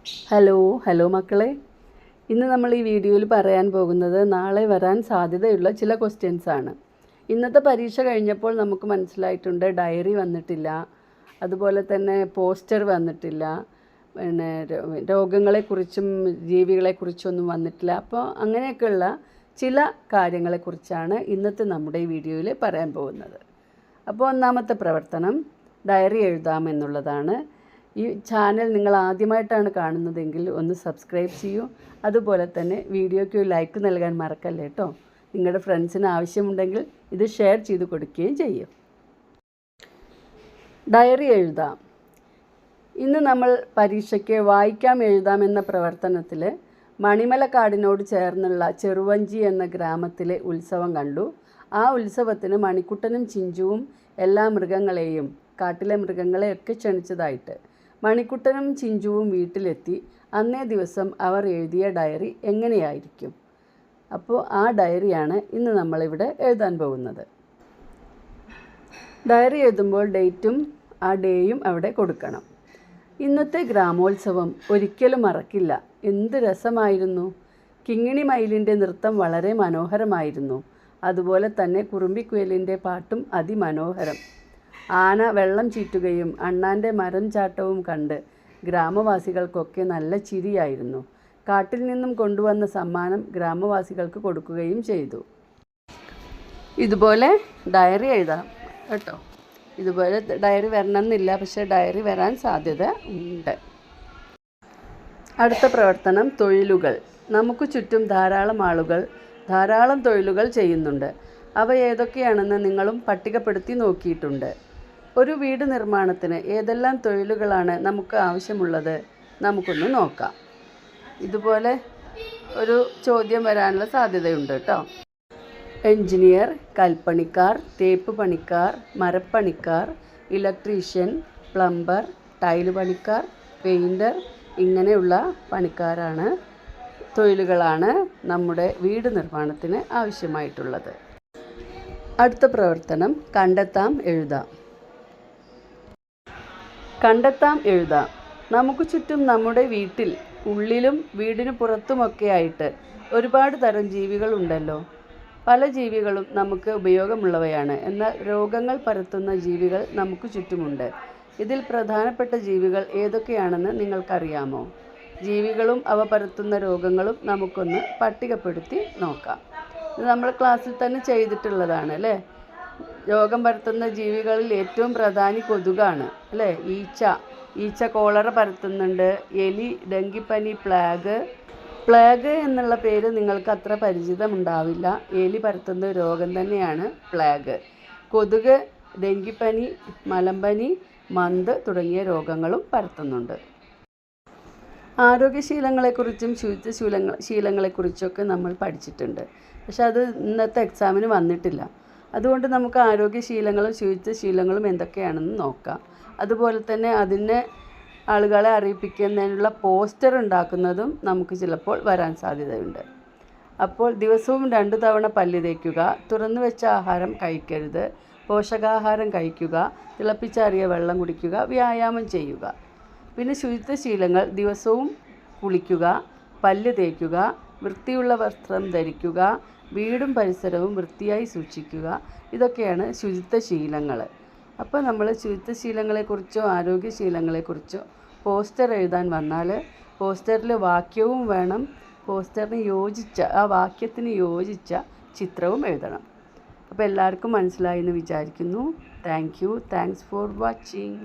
Hello മക്കളെ. ഇന്ന് നമ്മൾ ഈ വീഡിയോയിൽ പറയാൻ പോകുന്നത് നാളെ വരാൻ സാധ്യതയുള്ള ചില ക്വസ്റ്റ്യൻസ് ആണ്. ഇന്നത്തെ പരീക്ഷ കഴിഞ്ഞപ്പോൾ നമുക്ക് മനസ്സിലായിട്ടുണ്ട് ഡയറി വന്നിട്ടില്ല, അതുപോലെ തന്നെ പോസ്റ്റർ വന്നിട്ടില്ല, പിന്നെ രോഗങ്ങളെക്കുറിച്ചും ജീവികളെക്കുറിച്ചൊന്നും വന്നിട്ടില്ല. അപ്പോൾ അങ്ങനെയൊക്കെയുള്ള ചില കാര്യങ്ങളെക്കുറിച്ചാണ് ഇന്നത്തെ നമ്മുടെ ഈ വീഡിയോയിൽ പറയാൻ പോകുന്നത്. അപ്പോൾ ഒന്നാമത്തെ പ്രവർത്തനം ഡയറി എഴുതാമെന്നുള്ളതാണ്. ഈ ചാനൽ നിങ്ങൾ ആദ്യമായിട്ടാണ് കാണുന്നതെങ്കിൽ ഒന്ന് സബ്സ്ക്രൈബ് ചെയ്യൂ. അതുപോലെ തന്നെ വീഡിയോയ്ക്ക് ലൈക്ക് നൽകാൻ മറക്കല്ലേ കേട്ടോ. നിങ്ങളുടെ ഫ്രണ്ട്സിന് ആവശ്യമുണ്ടെങ്കിൽ ഇത് ഷെയർ ചെയ്ത് കൊടുക്കുകയും ചെയ്യും. ഡയറി എഴുതാം. ഇന്ന് നമ്മൾ പരീക്ഷയ്ക്ക് വായിക്കാം എഴുതാം എന്ന പ്രവർത്തനത്തിൽ മണിമലക്കാടിനോട് ചേർന്നുള്ള ചെറുവഞ്ചി എന്ന ഗ്രാമത്തിലെ ഉത്സവം കണ്ടു. ആ ഉത്സവത്തിന് മണിക്കുട്ടനും ചിഞ്ചുവും എല്ലാ മൃഗങ്ങളെയും, കാട്ടിലെ മൃഗങ്ങളെയൊക്കെ ക്ഷണിച്ചതായിട്ട്. മണിക്കുട്ടനും ചിഞ്ചുവും വീട്ടിലെത്തി. അന്നേ ദിവസം അവർ എഴുതിയ ഡയറി എങ്ങനെയായിരിക്കും? അപ്പോൾ ആ ഡയറിയാണ് ഇന്ന് നമ്മളിവിടെ എഴുതാൻ പോകുന്നത്. ഡയറി എഴുതുമ്പോൾ ഡേറ്റും ആ ഡേയും അവിടെ കൊടുക്കണം. ഇന്നത്തെ ഗ്രാമോത്സവം ഒരിക്കലും മറക്കില്ല. എന്ത് രസമായിരുന്നു! കിങ്ങിണി മയിലിൻ്റെ നൃത്തം വളരെ മനോഹരമായിരുന്നു. അതുപോലെ തന്നെ കുറുമ്പിക്കുയിലിൻ്റെ പാട്ടും അതിമനോഹരം. ആന വെള്ളം ചീറ്റുകയും അണ്ണാൻ്റെ മരം ചാട്ടവും കണ്ട് ഗ്രാമവാസികൾക്കൊക്കെ നല്ല ചിരിയായിരുന്നു. കാട്ടിൽ നിന്നും കൊണ്ടുവന്ന സമ്മാനം ഗ്രാമവാസികൾക്ക് കൊടുക്കുകയും ചെയ്തു. ഇതുപോലെ ഡയറി എഴുതാം കേട്ടോ. ഇതുപോലെ ഡയറി വരണമെന്നില്ല, പക്ഷേ ഡയറി വരാൻ സാധ്യത ഉണ്ട്. അടുത്ത പ്രവർത്തനം തൊഴിലുകൾ. നമുക്ക് ചുറ്റും ധാരാളം ആളുകൾ ധാരാളം തൊഴിലുകൾ ചെയ്യുന്നുണ്ട്. അവ ഏതൊക്കെയാണെന്ന് നിങ്ങളും പട്ടികപ്പെടുത്തി നോക്കിയിട്ടുണ്ട്. ഒരു വീട് നിർമ്മാണത്തിന് ഏതെല്ലാം തൊഴിലുകളാണ് നമുക്ക് ആവശ്യമുള്ളത്? നമുക്കൊന്ന് നോക്കാം. ഇതുപോലെ ഒരു ചോദ്യം വരാനുള്ള സാധ്യതയുണ്ട് കേട്ടോ. എൻജിനീയർ, കൽപ്പണിക്കാർ, തേപ്പ് പണിക്കാർ, മരപ്പണിക്കാർ, ഇലക്ട്രീഷ്യൻ, പ്ലംബർ, ടൈല് പണിക്കാർ, പെയിൻറ്റർ, ഇങ്ങനെയുള്ള പണിക്കാരാണ്, തൊഴിലുകളാണ് നമ്മുടെ വീട് നിർമ്മാണത്തിന് ആവശ്യമായിട്ടുള്ളത്. അടുത്ത പ്രവർത്തനം കണ്ടെത്താം എഴുതാം. കണ്ടെത്താം എഴുതാം. നമുക്ക് ചുറ്റും നമ്മുടെ വീട്ടിൽ ഉള്ളിലും വീടിന് പുറത്തുമൊക്കെയായിട്ട് ഒരുപാട് തരം ജീവികളുണ്ടല്ലോ. പല ജീവികളും നമുക്ക് ഉപയോഗമുള്ളവയാണ്. എന്നാൽ രോഗങ്ങൾ പരത്തുന്ന ജീവികൾ നമുക്ക് ചുറ്റുമുണ്ട്. ഇതിൽ പ്രധാനപ്പെട്ട ജീവികൾ ഏതൊക്കെയാണെന്ന് നിങ്ങൾക്കറിയാമോ? ജീവികളും അവ പരത്തുന്ന രോഗങ്ങളും നമുക്കൊന്ന് പട്ടികപ്പെടുത്തി നോക്കാം. ഇത് നമ്മൾ ക്ലാസ്സിൽ തന്നെ ചെയ്തിട്ടുള്ളതാണ് അല്ലേ. രോഗം പരത്തുന്ന ജീവികളിൽ ഏറ്റവും പ്രധാനി കൊതുകാണ് അല്ലേ. ഈച്ച കോളറ പരത്തുന്നുണ്ട്. എലി ഡെങ്കിപ്പനി, പ്ലേഗ് എന്നുള്ള പേര് നിങ്ങൾക്ക് അത്ര പരിചിതമുണ്ടാവില്ല. എലി പരത്തുന്ന രോഗം തന്നെയാണ് പ്ലേഗ്. കൊതുക് ഡെങ്കിപ്പനി, മലമ്പനി, മന്ത് തുടങ്ങിയ രോഗങ്ങളും പരത്തുന്നുണ്ട്. ആരോഗ്യശീലങ്ങളെക്കുറിച്ചും ശുചിത്വശീലങ്ങളെക്കുറിച്ചൊക്കെ നമ്മൾ പഠിച്ചിട്ടുണ്ട്. പക്ഷെ അത് ഇന്നത്തെ എക്സാമിന് വന്നിട്ടില്ല. അതുകൊണ്ട് നമുക്ക് ആരോഗ്യശീലങ്ങളും ശുചിത്വശീലങ്ങളും എന്തൊക്കെയാണെന്ന് നോക്കാം. അതുപോലെ തന്നെ അതിനെ ആളുകളെ അറിയിപ്പിക്കുന്നതിനുള്ള പോസ്റ്റർ ഉണ്ടാക്കുന്നതും നമുക്ക് ചിലപ്പോൾ വരാൻ സാധ്യതയുണ്ട്. അപ്പോൾ ദിവസവും 2 തവണ പല്ല് തേക്കുക, തുറന്നു വെച്ച ആഹാരം കഴിക്കരുത്, പോഷകാഹാരം കഴിക്കുക, തിളപ്പിച്ചാറിയ വെള്ളം കുടിക്കുക, വ്യായാമം ചെയ്യുക. പിന്നെ ശുചിത്വശീലങ്ങൾ ദിവസവും കുളിക്കുക, പല്ല് തേക്കുക, വൃത്തിയുള്ള വസ്ത്രം ധരിക്കുക, വീടും പരിസരവും വൃത്തിയായി സൂക്ഷിക്കുക. ഇതൊക്കെയാണ് ശുചിത്വശീലങ്ങൾ. അപ്പോൾ നമ്മൾ ശുചിത്വശീലങ്ങളെക്കുറിച്ചോ ആരോഗ്യശീലങ്ങളെക്കുറിച്ചോ പോസ്റ്റർ എഴുതാൻ വന്നാൽ പോസ്റ്ററിൽ വാക്യവും വേണം, ആ വാക്യത്തിന് യോജിച്ച ചിത്രവും എഴുതണം. അപ്പോൾ എല്ലാവർക്കും മനസ്സിലായി എന്ന് വിചാരിക്കുന്നു. Thanks for watching.